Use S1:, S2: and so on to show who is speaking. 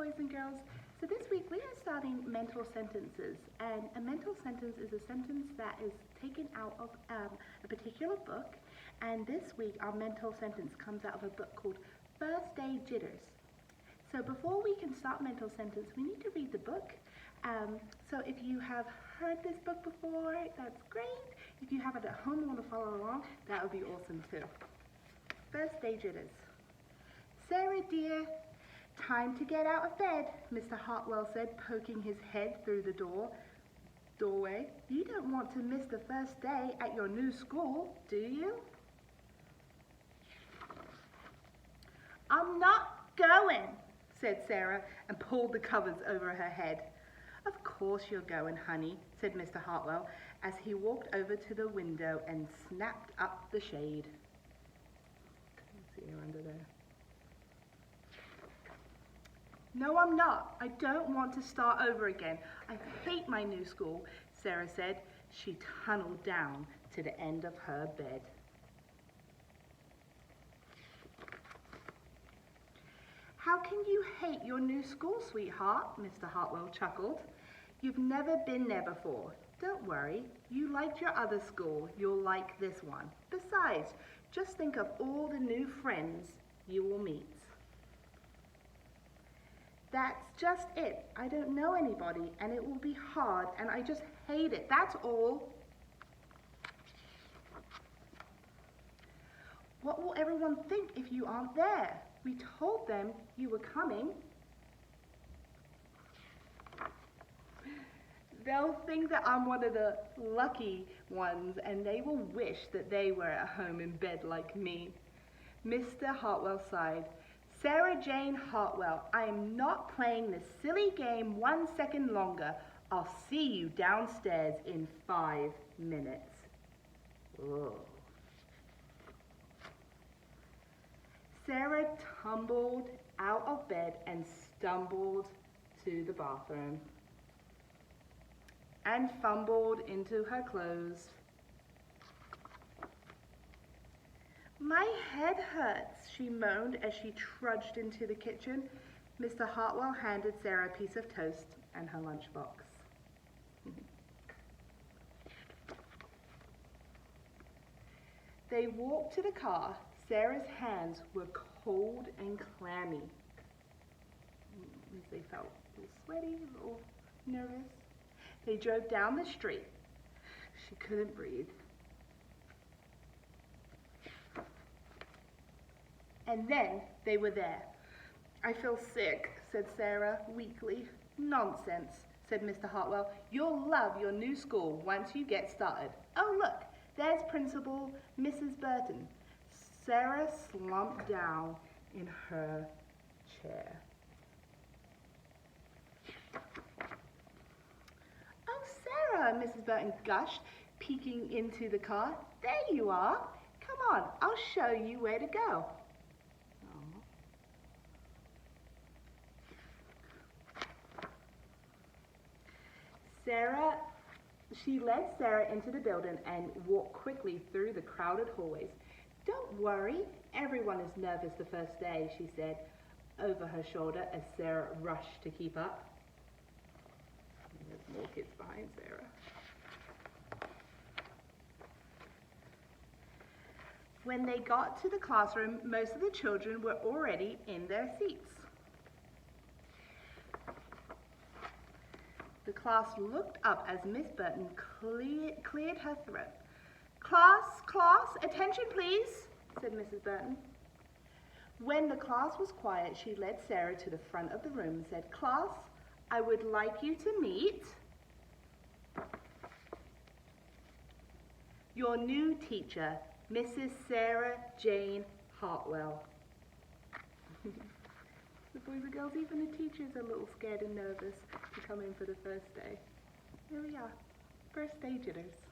S1: boys and girls. So this week we are starting mental sentences, and a mental sentence is a sentence that is taken out of a particular book, and this week our mental sentence comes out of a book called First Day Jitters. So before we can start mental sentence, we need to read the book. So if you have heard this book before, that's great. If you have it at home and want to follow along, that would be awesome too. First Day Jitters. Sarah dear, time to get out of bed, Mr. Hartwell said, poking his head through the doorway. You don't want to miss the first day at your new school, do you? I'm not going, said Sarah and pulled the covers over her head. Of course you're going, honey, said Mr. Hartwell as he walked over to the window and snapped up the shade. See her under there. No, I'm not. I don't want to start over again. I hate my new school, Sarah said. She tunneled down to the end of her bed. How can you hate your new school, sweetheart? Mr. Hartwell chuckled. You've never been there before. Don't worry. You liked your other school. You'll like this one. Besides, just think of all the new friends you will meet. That's just it. I don't know anybody, and it will be hard, and I just hate it. That's all. What will everyone think if you aren't there? We told them you were coming. They'll think that I'm one of the lucky ones, and they will wish that they were at home in bed like me. Mr. Hartwell sighed. Sarah Jane Hartwell, I am not playing this silly game 1 second longer. I'll see you downstairs in 5 minutes. Ugh. Sarah tumbled out of bed and stumbled to the bathroom and fumbled into her clothes. My head hurts, she moaned as she trudged into the kitchen. Mr. Hartwell handed Sarah a piece of toast and her lunchbox. They walked to the car. Sarah's hands were cold and clammy. They felt a little sweaty, a little nervous. They drove down the street. She couldn't breathe. And then they were there. I feel sick, said Sarah weakly. Nonsense, said Mr. Hartwell. You'll love your new school once you get started. Oh, look, there's Principal Mrs. Burton. Sarah slumped down in her chair. Oh, Sarah, Mrs. Burton gushed, peeking into the car. There you are. Come on, I'll show you where to go. She led Sarah into the building and walked quickly through the crowded hallways. Don't worry, everyone is nervous the first day, she said over her shoulder as Sarah rushed to keep up. There's more kids behind Sarah. When they got to the classroom, most of the children were already in their seats. The class looked up as Miss Burton cleared her throat. Class, attention please, said Mrs. Burton. When the class was quiet, she led Sarah to the front of the room and said, Class, I would like you to meet your new teacher, Mrs. Sarah Jane Hartwell. The boys and girls, even the teachers are a little scared and nervous to come in for the first day. Here we are, First Day Jitters.